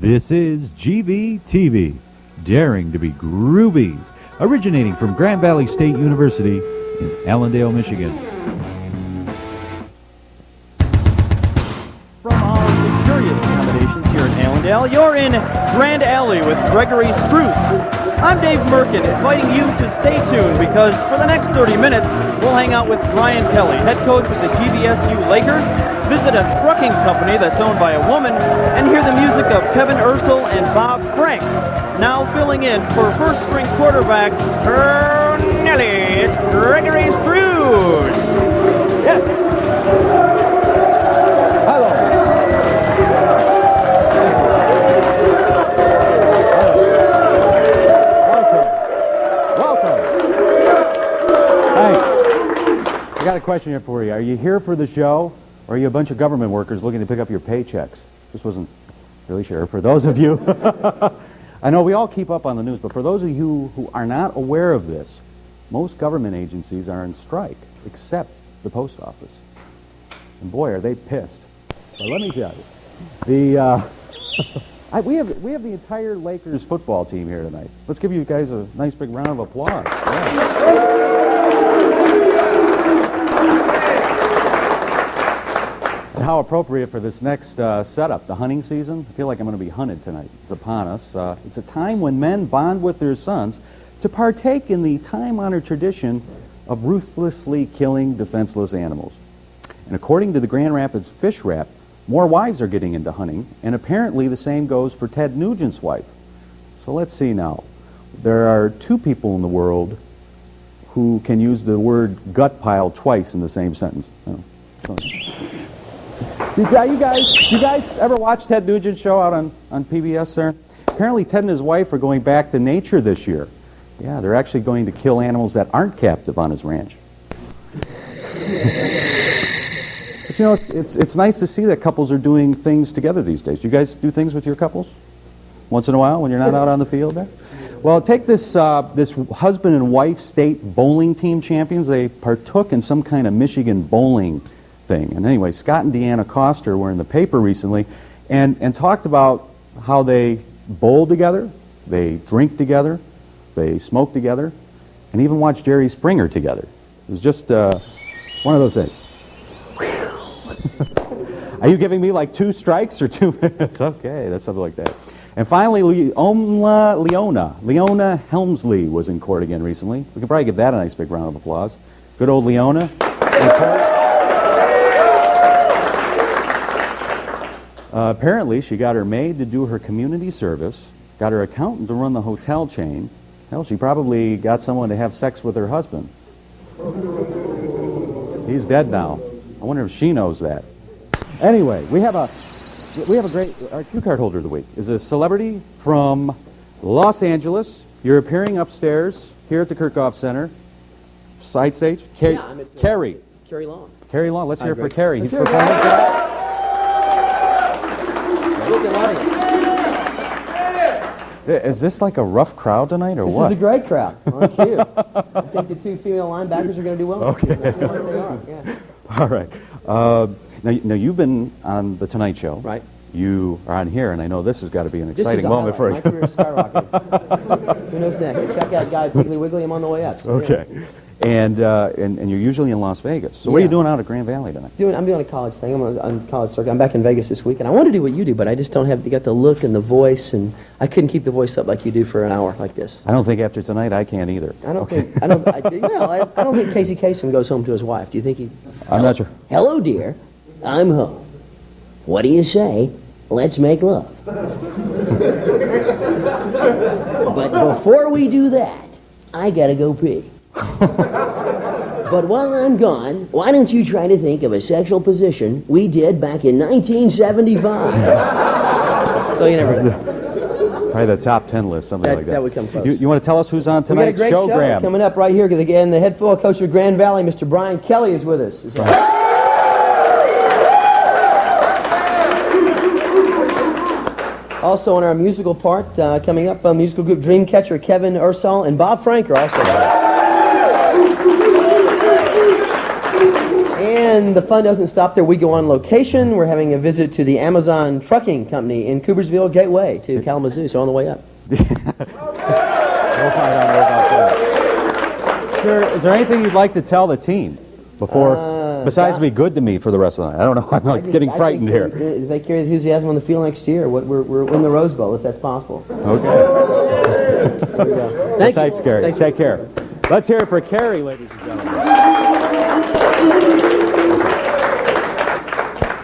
This is GVTV, daring to be groovy, originating from Grand Valley State University in Allendale, Michigan. From our luxurious accommodations here in Allendale, you're in Grand Alley with Gregory Struss. I'm Dave Merkin, inviting you to stay tuned because for the next 30 minutes, we'll hang out with Brian Kelly, head coach of the GVSU Lakers, visit a trucking company that's owned by a woman, and hear the music of Kevin Ursel and Bob Frank. Now filling in for first-string quarterback Nelly, it's Gregory Struss. Yes. Hello. Welcome. Hey, I got a question here for you. Are you here for the show, or are you a bunch of government workers looking to pick up your paychecks? Just wasn't really sure. For those of you, I know we all keep up on the news, but for those of you who are not aware of this, most government agencies are on strike, except the post office. And boy, are they pissed. But let me tell you, we have the entire Lakers football team here tonight. Let's give you guys a nice big round of applause. Yeah. And how appropriate for this next setup, the hunting season. I feel like I'm going to be hunted tonight. It's upon us. It's a time when men bond with their sons to partake in the time-honored tradition of ruthlessly killing defenseless animals. And according to the Grand Rapids Fish Rep, more wives are getting into hunting, and apparently the same goes for Ted Nugent's wife. So let's see now. There are two people in the world who can use the word gut pile twice in the same sentence. You guys ever watch Ted Nugent's show out on PBS there? Apparently Ted and his wife are going back to nature this year. Yeah, they're actually going to kill animals that aren't captive on his ranch. But you know, it's nice to see that couples are doing things together these days. Do you guys do things with your couples once in a while when you're not out on the field there? Well, take this husband and wife state bowling team champions. They partook in some kind of Michigan bowling thing. And anyway, Scott and Deanna Coster were in the paper recently and talked about how they bowl together, they drink together, they smoke together, and even watch Jerry Springer together. It was just one of those things. Are you giving me like 2 strikes or 2 minutes? Okay, that's something like that. And finally, Leona Helmsley was in court again recently. We can probably give that a nice big round of applause. Good old Leona. Apparently, she got her maid to do her community service, got her accountant to run the hotel chain. Hell, she probably got someone to have sex with her husband. He's dead now. I wonder if she knows that. Anyway, we have a great, our cue card holder of the week is a celebrity from Los Angeles. You're appearing upstairs here at the Kirchhoff Center. Side stage. I'm at Carrie. Carrie Long. Carrie Long. Let's hear it for Greg. Carrie. Let's He's hear it, performing guys. tonight. Look at audience. Is this like a rough crowd tonight, or This what? is a great crowd. On cue. I think the 2 female linebackers are going to do well. Okay. They are. Yeah. All right. Now you've been on the Tonight Show. Right. You are on here, and I know this has got to be an This is exciting a moment for highlight. you. My career skyrocketed. Who knows next? Check out Guy Piggly Wiggly. I'm on the way up. So Okay. yeah. And you're usually in Las Vegas. So what are you Yeah. doing out at Grand Valley tonight? I'm doing a college thing. I'm on college circuit. I'm back in Vegas this week, and I want to do what you do, but I just don't have got the look and the voice, and I couldn't keep the voice up like you do for an hour like this. I don't think after tonight I can either. I don't think Casey Kasem goes home to his wife. Do you think he? I'm not sure. Hello, dear. I'm home. What do you say? Let's make love. But before we do that, I gotta go pee. But while I'm gone, why don't you try to think of a sexual position we did back in 1975? So you never know. Probably the top 10 list, something like that. That would come close. You want to tell us who's on We got a tonight's great show Graham? coming up right here. Again, the head football coach of Grand Valley, Mr. Brian Kelly, is with us. Also on our musical part, coming up, musical group Dreamcatcher Kevin Ursel and Bob Frank are also there. And the fun doesn't stop there. We go on location. We're having a visit to the Amazon Trucking Company in Coopersville Gateway to Kalamazoo, so on the way up. We'll find out more about that. Sir, is there anything you'd like to tell the team before, besides be good to me for the rest of the night? I don't know. I'm like getting frightened here. If they carry the enthusiasm on the field next year, we're in the Rose Bowl, if that's possible. Okay. There we go. Thank you. Thanks, Gary. Thanks. Take care. Let's hear it for Carrie, ladies and gentlemen.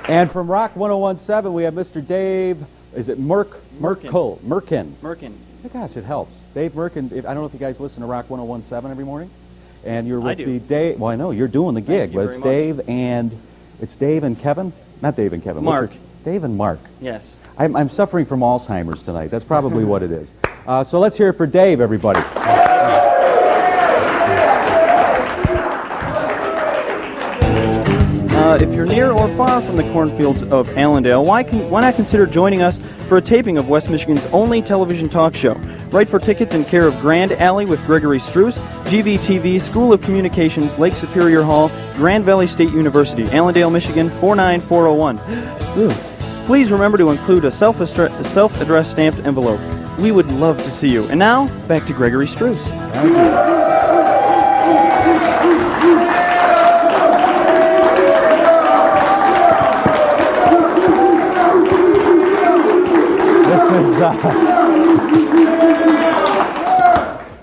And from Rock 1017, we have Mr. Dave, is it Merkin? Oh, gosh, it helps. Dave Merkin, I don't know if you guys listen to Rock 1017 every morning. And you're with the Dave, well, I know, you're doing the gig, but it's Dave and Kevin? Not Dave and Kevin. Mark. Dave and Mark. Yes. I'm suffering from Alzheimer's tonight. That's probably what it is. So let's hear it for Dave, everybody. If you're near or far from the cornfields of Allendale, why not consider joining us for a taping of West Michigan's only television talk show? Write for tickets in care of Grand Alley with Gregory Struss, GVTV, School of Communications, Lake Superior Hall, Grand Valley State University, Allendale, Michigan, 49401. Please remember to include a self-addressed stamped envelope. We would love to see you. And now, back to Gregory Struss. Thank you.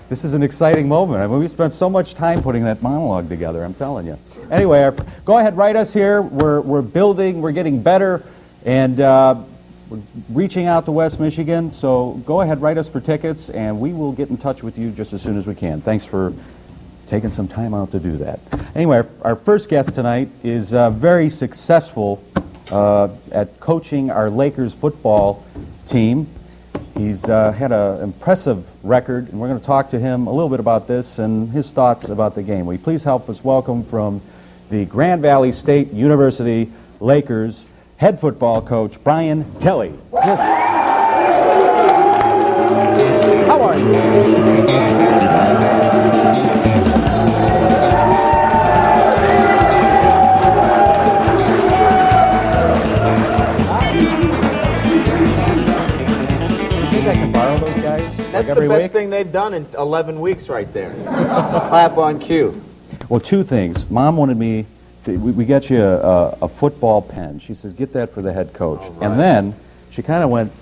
This is an exciting moment. I mean, we've spent so much time putting that monologue together, I'm telling you. Anyway, go ahead, write us here. We're building, we're getting better, and we're reaching out to West Michigan. So go ahead, write us for tickets, and we will get in touch with you just as soon as we can. Thanks for taking some time out to do that. Anyway, our first guest tonight is very successful at coaching our Lakers football team. He's had an impressive record, and we're going to talk to him a little bit about this and his thoughts about the game. Will you please help us welcome from the Grand Valley State University Lakers head football coach, Brian Kelly. Yes. How are you? I can borrow those guys? That's like the best week? thing they've done in 11 weeks right there. Clap on cue. Well, two things. Mom wanted me to, we got you a football pen. She says, get that for the head coach. Right. And then she kind of went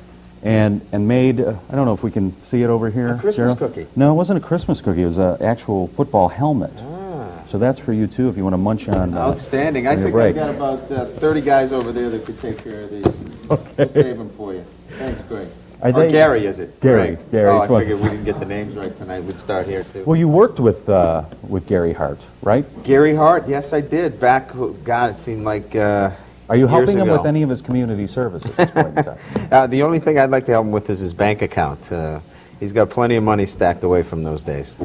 and made, I don't know if we can see it over here. A Christmas Sarah? cookie. No, it wasn't a Christmas cookie. It was an actual football helmet. Ah. So that's for you, too, if you want to munch on Outstanding. I on your think break. I've got about 30 guys over there that could take care of these. Okay. We'll save them for you. Thanks, Greg. Are Or they- Gary, is it? Gary. Greg. Gary, Oh, it's one- I figured we didn't get the names right tonight. We'd start here, too. Well, you worked with Gary Hart, right? Gary Hart, yes, I did. Back, God, it seemed like Are you helping him ago. with any of his community service at this point in time? The only thing I'd like to help him with is his bank account. He's got plenty of money stacked away from those days.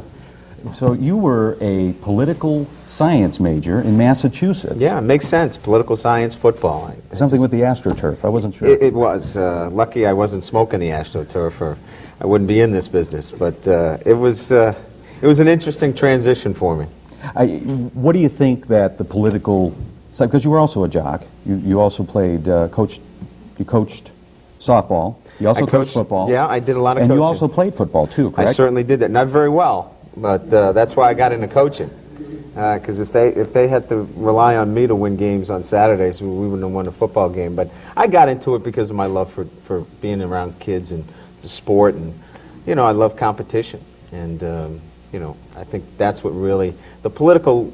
So you were a political science major in Massachusetts. Yeah, it makes sense. Political science, football. Something with the AstroTurf. I wasn't sure. It was. Lucky I wasn't smoking the AstroTurf, or I wouldn't be in this business. But it was an interesting transition for me. What do you think that the political side, because you were also a jock, you also played, you coached softball, you also I coached football. Yeah, I did a lot of and coaching. you also played football too, correct? I certainly did that. Not very well, but that's why I got into coaching. Because if they had to rely on me to win games on Saturdays, we wouldn't have won a football game. But I got into it because of my love for being around kids and the sport, and I love competition. And I think that's what really the political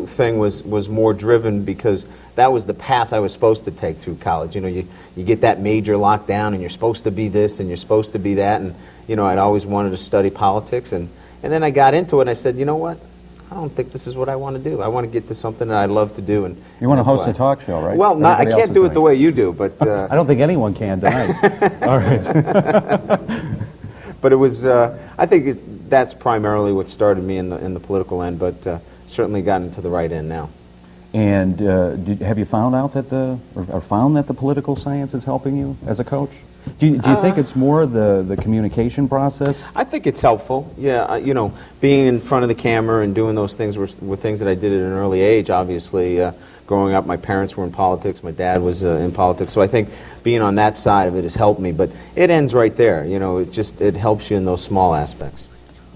thing was more driven, because that was the path I was supposed to take through college. You get that major locked down, and you're supposed to be this and you're supposed to be that, and I'd always wanted to study politics, and then I got into it and I said, you know what? I don't think this is what I want to do. I want to get to something that I love to do. And you want to that's host why. a talk show, right? Well, I Everybody else can't is do it doing the way you do, but I don't think anyone can tonight. All right. but it was. I think that's primarily what started me in the political end, but certainly gotten to the right end now. And have you found out that found that the political science is helping you as a coach? Do you think it's more the communication process? I think it's helpful. Yeah, being in front of the camera and doing those things were things that I did at an early age, obviously. growing up, my parents were in politics, my dad was in politics, so I think being on that side of it has helped me. But it ends right there. It helps you in those small aspects.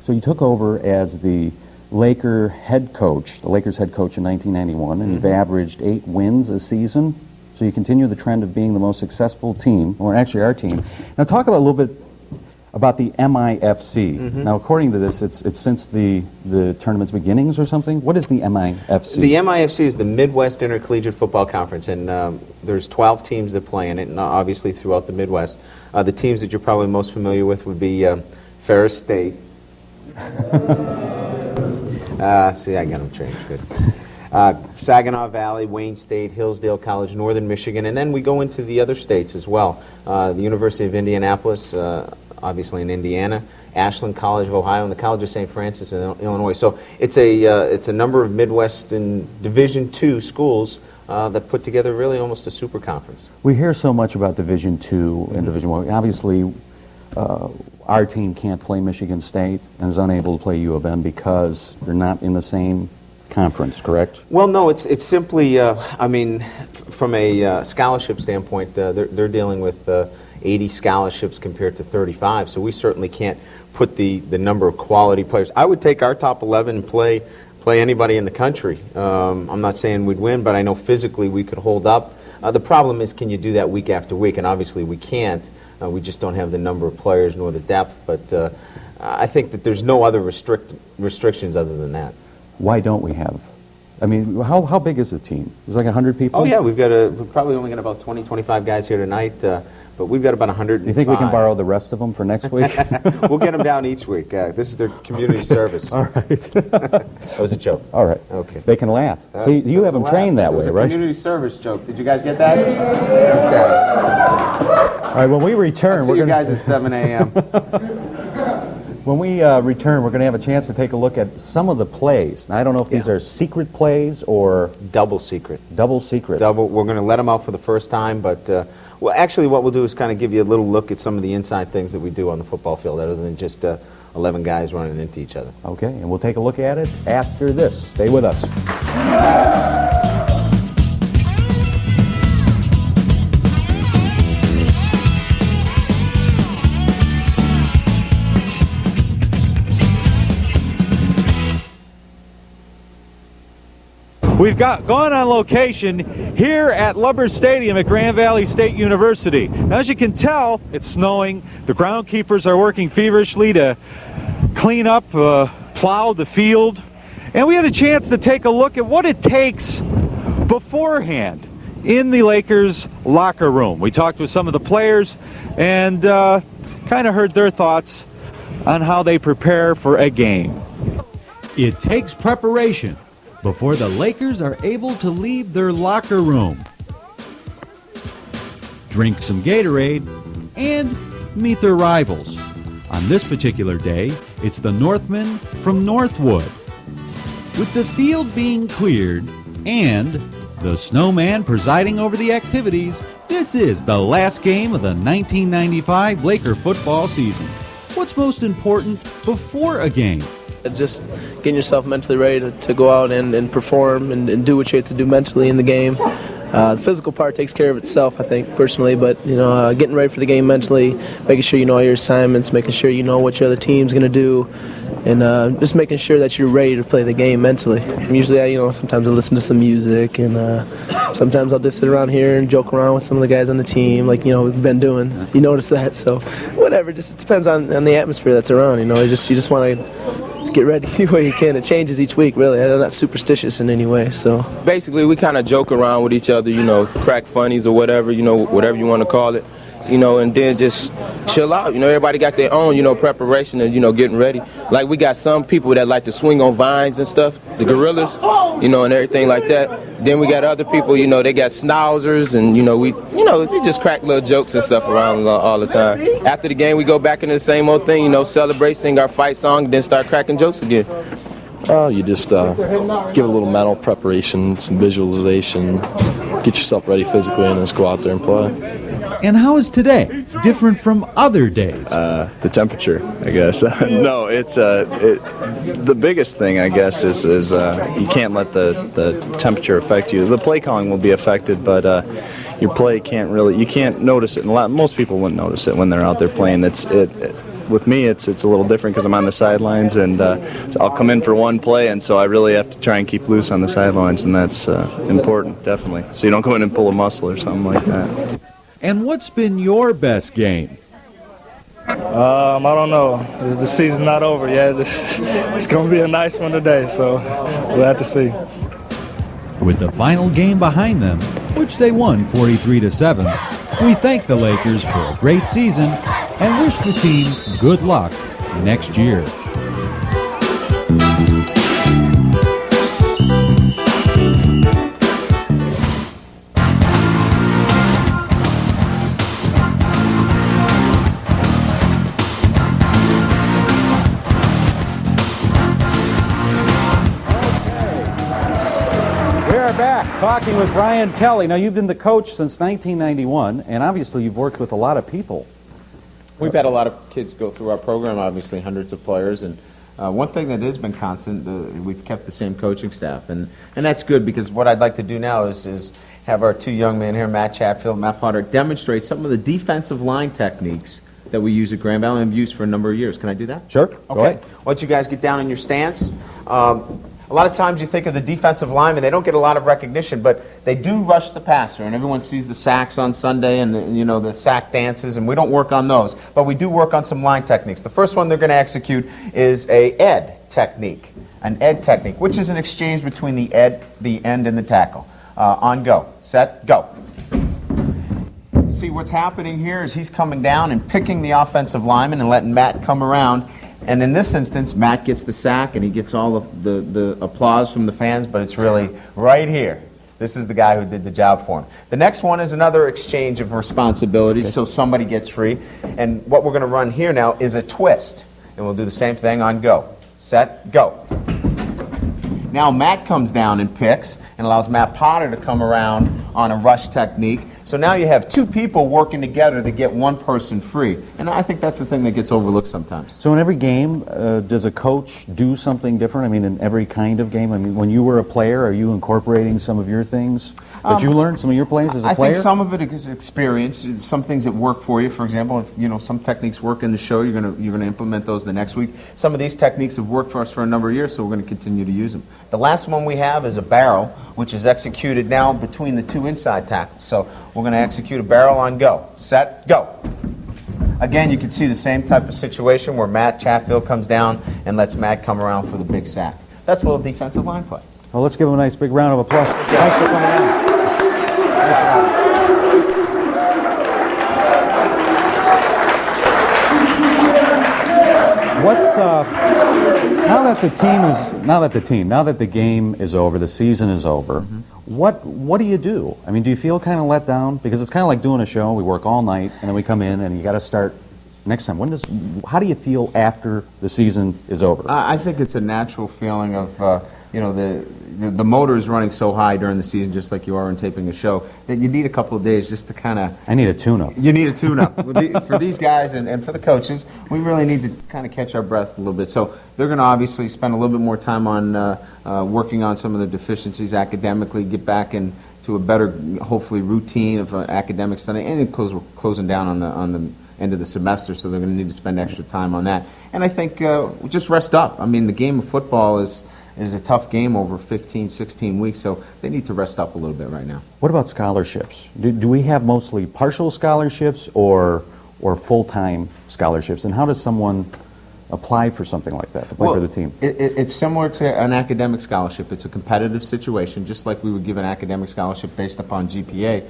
So you took over as the Lakers head coach in 1991, and you've averaged 8 wins a season. So you continue the trend of being the most successful team, or actually our team. Now talk about a little bit about the MIFC. Now according to this, it's since the tournament's beginnings or something. What is the MIFC? The MIFC is the Midwest Intercollegiate Football Conference, and there's 12 teams that play in it, and obviously throughout the Midwest. The teams that you're probably most familiar with would be Ferris State. See, I got them trained. Good. Saginaw Valley, Wayne State, Hillsdale College, Northern Michigan, and then we go into the other states as well. The University of Indianapolis, obviously in Indiana, Ashland College of Ohio, and the College of St. Francis in Illinois. So it's a number of Midwest and Division II schools that put together really almost a super conference. We hear so much about Division II and Division I. Obviously, our team can't play Michigan State and is unable to play U of M because they're not in the same conference, correct? Well, no, it's simply, from a scholarship standpoint, they're dealing with 80 scholarships compared to 35, so we certainly can't put the number of quality players. I would take our top 11 and play anybody in the country. I'm not saying we'd win, but I know physically we could hold up. The problem is, can you do that week after week? And obviously we can't. We just don't have the number of players nor the depth, but I think that there's no other restrictions other than that. Why don't we have? I mean, how big is the team? Is it like 100 people? Oh, yeah, we've probably only got about 20, 25 guys here tonight, but we've got about 105. Do you think we can borrow the rest of them for next week? We'll get them down each week. This is their community service. All right. That was a joke. All right. Okay. They can laugh. So you have them trained that way, right? Community service joke. Did you guys get that? Okay. All right, when we return, See you guys at 7 a.m. When we return, we're going to have a chance to take a look at some of the plays. Now, I don't know if these are secret plays or... Double secret. Double secret. We're going to let them out for the first time, but... well, actually, what we'll do is kind of give you a little look at some of the inside things that we do on the football field, other than just 11 guys running into each other. Okay, and we'll take a look at it after this. Stay with us. We've gone on location here at Lubbers Stadium at Grand Valley State University. Now, as you can tell, it's snowing. The groundkeepers are working feverishly to clean up, plow the field. And we had a chance to take a look at what it takes beforehand in the Lakers locker room. We talked with some of the players and kind of heard their thoughts on how they prepare for a game. It takes preparation before the Lakers are able to leave their locker room, drink some Gatorade, and meet their rivals. On this particular day, it's the Northmen from Northwood. With the field being cleared and the snowman presiding over the activities, this is the last game of the 1995 Laker football season. What's most important before a game? Just getting yourself mentally ready to go out and perform and do what you have to do mentally in the game. The physical part takes care of itself, I think, personally, but getting ready for the game mentally, making sure you know all your assignments, making sure you know what your other team's going to do, and just making sure that you're ready to play the game mentally. Usually, sometimes I listen to some music, and sometimes I'll just sit around here and joke around with some of the guys on the team, like we've been doing. You notice that, so whatever. Just depends on the atmosphere that's around. You just want to get ready any way you can. It changes each week, really. I'm not superstitious in any way, so. Basically, we kind of joke around with each other, crack funnies or whatever, whatever you want to call it, and then just chill out. Everybody got their own, preparation and, getting ready. Like, we got some people that like to swing on vines and stuff, the gorillas, and everything like that. Then we got other people, they got schnauzers, and, we just crack little jokes and stuff around all the time. After the game, we go back into the same old thing, celebrate, sing our fight song, then start cracking jokes again. You just give a little mental preparation, some visualization, get yourself ready physically, and just go out there and play. And how is today different from other days? The temperature, I guess. No, it's the biggest thing, I guess, is you can't let the temperature affect you. The play calling will be affected, but your play you can't notice it. Most people wouldn't notice it when they're out there playing. With me, it's a little different because I'm on the sidelines, and I'll come in for one play, and so I really have to try and keep loose on the sidelines, and that's important, definitely. So you don't come in and pull a muscle or something like that. And what's been your best game? I don't know. The season's not over yet. It's going to be a nice one today, so we'll have to see. With the final game behind them, which they won 43-7, we thank the Lakers for a great season and wish the team good luck next year. Talking with Brian Kelly. Now, you've been the coach since 1991, and obviously you've worked with a lot of people. We've had a lot of kids go through our program, obviously hundreds of players, and one thing that has been constant, we've kept the same coaching staff, and that's good, because what I'd like to do now is have our two young men here, Matt Chatfield, Matt Potter, demonstrate some of the defensive line techniques that we use at Grand Valley and have used for a number of years. Can I do that? Sure. Okay. Go ahead. Why don't you guys get down in your stance? A lot of times you think of the defensive linemen, they don't get a lot of recognition, but they do rush the passer, and everyone sees the sacks on Sunday and the sack dances, and we don't work on those, but we do work on some line techniques. The first one they're going to execute is an edge technique, which is an exchange between the end and the tackle. On go, set, go. See, what's happening here is he's coming down and picking the offensive lineman and letting Matt come around. And in this instance, Matt gets the sack, and he gets all of the applause from the fans, but it's really right here. This is the guy who did the job for him. The next one is another exchange of responsibilities, so somebody gets free. And what we're going to run here now is a twist. And we'll do the same thing on go. Set, go. Now Matt comes down and picks and allows Matt Potter to come around on a rush technique. So now you have two people working together to get one person free. And I think that's the thing that gets overlooked sometimes. So in every game, does a coach do something different? I mean, in every kind of game? I mean, when you were a player, are you incorporating some of your things that you learned, some of your plays as a player? I think some of it is experience. Some things that work for you. For example, if some techniques work in the show, you're going to implement those the next week. Some of these techniques have worked for us for a number of years, so we're going to continue to use them. The last one we have is a barrel, which is executed now between the two inside tackles. So we're going to execute a barrel on go. Set, go. Again, you can see the same type of situation where Matt Chatfield comes down and lets Matt come around for the big sack. That's a little defensive line play. Well, let's give him a nice big round of applause. Thanks for coming down. Now that the game is over, the season is over, what do you do? I mean, do you feel kind of let down? Because it's kind of like doing a show. We work all night, and then we come in, and you got to start next time. How do you feel after the season is over? I think it's a natural feeling of, the motor is running so high during the season, just like you are in taping a show, that you need a couple of days just to kind of... I need a tune-up. You need a tune-up. For these guys and for the coaches, we really need to kind of catch our breath a little bit. So they're going to obviously spend a little bit more time on working on some of the deficiencies academically, get back into a better, hopefully, routine of academic study, and we're closing down on the end of the semester, so they're going to need to spend extra time on that. And I think just rest up. I mean, the game of football is a tough game over 15, 16 weeks, so they need to rest up a little bit right now. What about scholarships? Do we have mostly partial scholarships or full-time scholarships? And how does someone apply for something like that, to play for the team? It's similar to an academic scholarship. It's a competitive situation, just like we would give an academic scholarship based upon GPA.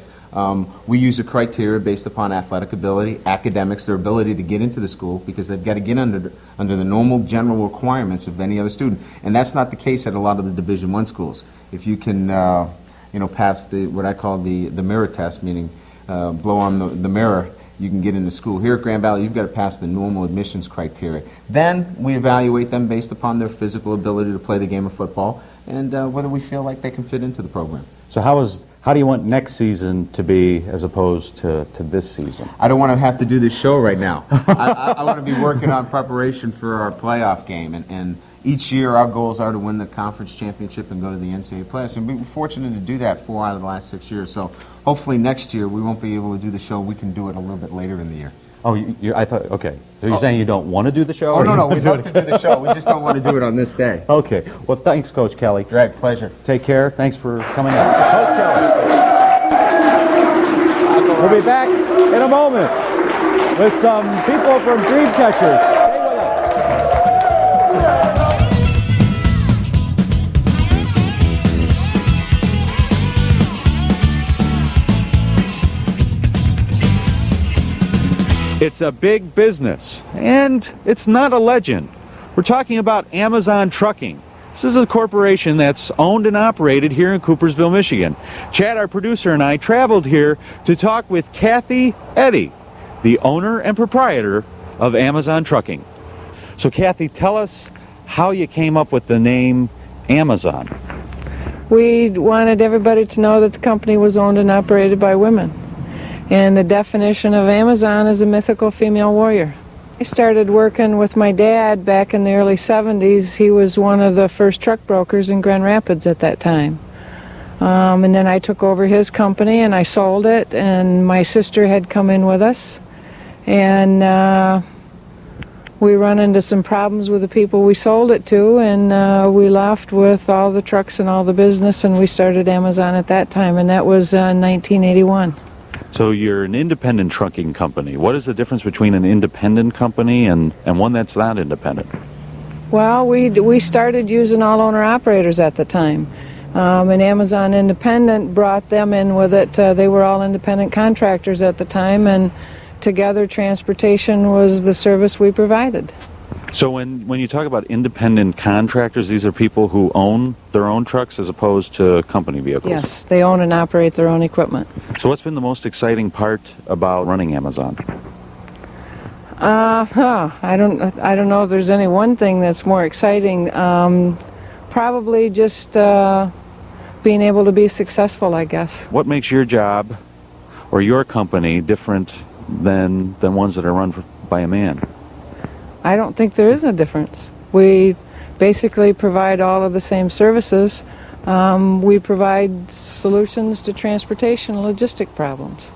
We use a criteria based upon athletic ability, academics, their ability to get into the school, because they've got to get under the normal general requirements of any other student. And that's not the case at a lot of the Division I schools. If you can pass what I call the mirror test, meaning blow on the mirror, you can get into school. Here at Grand Valley, you've got to pass the normal admissions criteria. Then we evaluate them based upon their physical ability to play the game of football and whether we feel like they can fit into the program. So how is How do you want next season to be as opposed to this season? I don't want to have to do this show right now. I want to be working on preparation for our playoff game, and each year our goals are to win the conference championship and go to the NCAA playoffs, and we're fortunate to do that 4 out of the last 6 years. So hopefully next year we won't be able to do the show. We can do it a little bit later in the year. Oh, I thought, okay. So you're saying you don't want to do the show? Oh, no, we'd love to do the show. We just don't want to do it on this day. Okay. Well, thanks, Coach Kelly. Greg, pleasure. Take care. Thanks for coming up. Coach Kelly. We'll be back in a moment with some people from Dreamcatchers. Stay with us. It's a big business, and it's not a legend. We're talking about Amazon Trucking. This is a corporation that's owned and operated here in Coopersville, Michigan. Chad, our producer, and I traveled here to talk with Kathy Eddy, the owner and proprietor of Amazon Trucking. So Kathy, tell us how you came up with the name Amazon. We wanted everybody to know that the company was owned and operated by women. And the definition of Amazon is a mythical female warrior. I started working with my dad back in the early 70s. He was one of the first truck brokers in Grand Rapids at that time. And then I took over his company and I sold it, and my sister had come in with us. And we run into some problems with the people we sold it to, and we left with all the trucks and all the business, and we started Amazon at that time, and that was 1981. So you're an independent trucking company. What is the difference between an independent company and one that's not independent? Well, we started using all owner-operators at the time. And Amazon Independent brought them in with it. They were all independent contractors at the time, and together transportation was the service we provided. So when you talk about independent contractors, these are people who own their own trucks as opposed to company vehicles? Yes, they own and operate their own equipment. So what's been the most exciting part about running Amazon? I don't know if there's any one thing that's more exciting. Probably just being able to be successful, I guess. What makes your job or your company different than ones that are run by a man? I don't think there is a difference. We basically provide all of the same services. We provide solutions to transportation and logistic problems.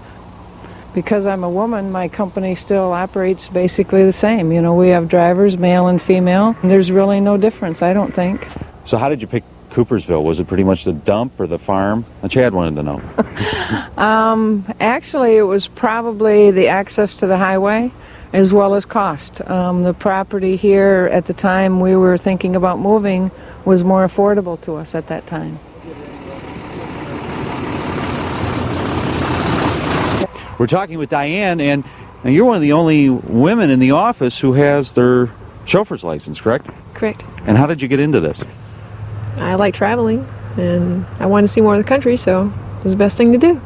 Because I'm a woman, my company still operates basically the same. You know, we have drivers, male and female, and there's really no difference, I don't think. So how did you pick Coopersville? Was it pretty much the dump or the farm? Chad wanted to know. Actually, it was probably the access to the highway as well as cost. The property here at the time we were thinking about moving was more affordable to us at that time. We're talking with Diane, and you're one of the only women in the office who has their chauffeur's license, correct? Correct. And how did you get into this? I like traveling, and I wanted to see more of the country, so it was the best thing to do.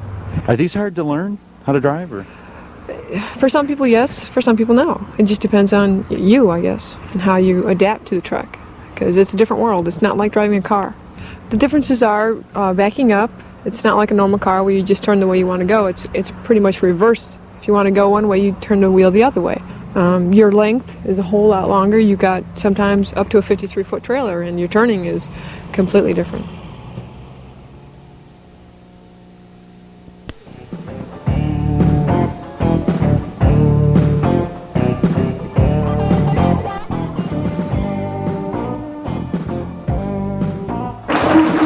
Are these hard to learn, how to drive? Or? For some people, yes. For some people, no. It just depends on you, I guess, and how you adapt to the truck, because it's a different world. It's not like driving a car. The differences are backing up. It's not like a normal car where you just turn the way you want to go. It's pretty much reverse. If you want to go one way, you turn the wheel the other way. Your length is a whole lot longer. You got sometimes up to a 53-foot trailer, and your turning is completely different.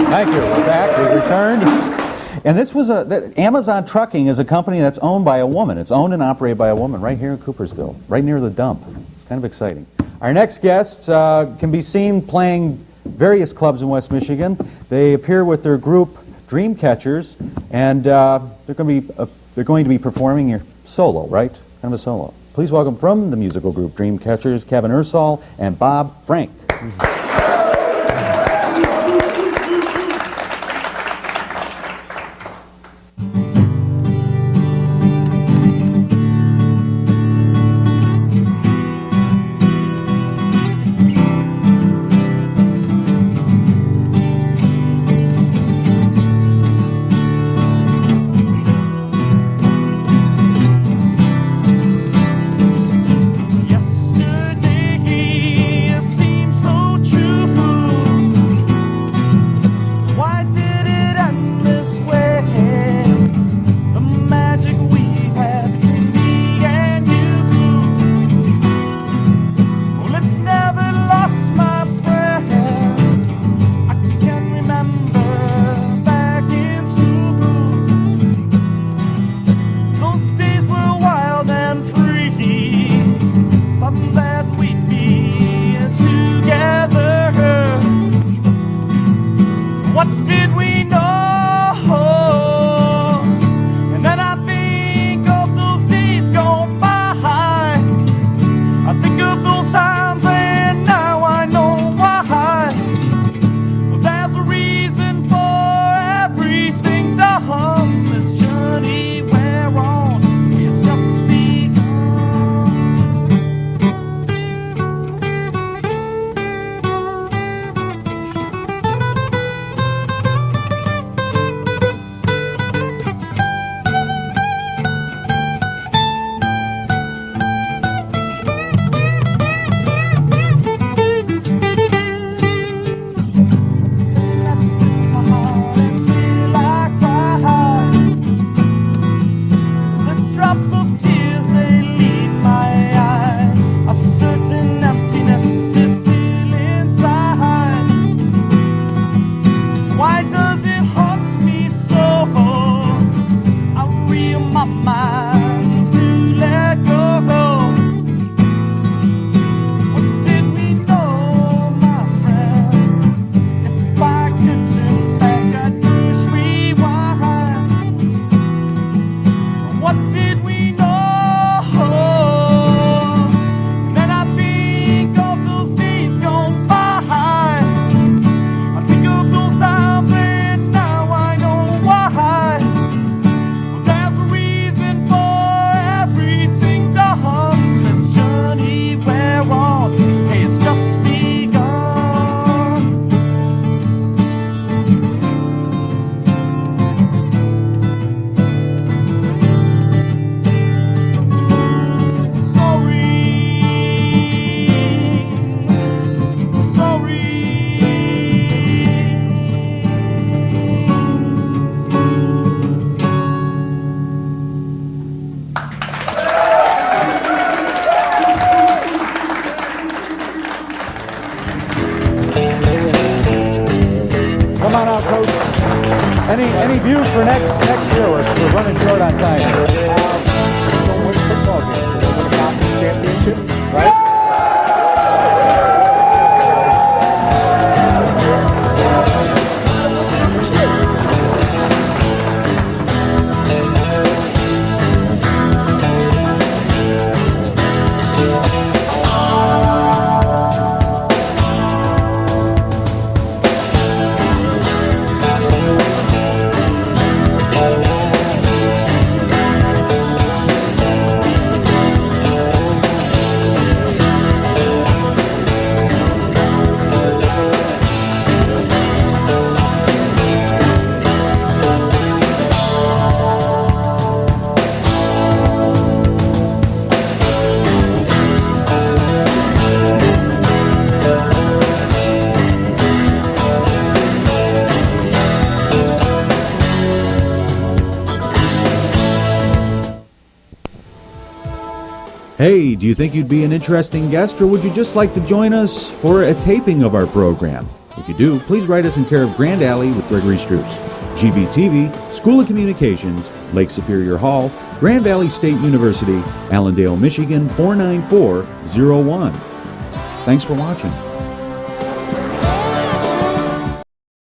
Thank you. We're back. We returned. And this was Amazon Trucking is a company that's owned by a woman. It's owned and operated by a woman right here in Coopersville, right near the dump. It's kind of exciting. Our next guests can be seen playing various clubs in West Michigan. They appear with their group Dreamcatchers, and they're going to be performing your solo, right? Kind of a solo. Please welcome from the musical group Dreamcatchers, Kevin Ursall and Bob Frank. mind to let go. What did we know, my friend? If I could turn back, I'd push rewind. What did we know? Then I think of those days gone by. I think of those times and now I know why. Well, there's a reason for everything done. This journey we're on, hey, it's just begun. Come on out, Coach. Any views for next year? We're running short on time. Don't win football games. They don't win a conference championship, right? Hey, do you think you'd be an interesting guest, or would you just like to join us for a taping of our program? If you do, please write us in care of Grand Alley with Gregory Struss, GVTV, School of Communications, Lake Superior Hall, Grand Valley State University, Allendale, Michigan 49401. Thanks for watching.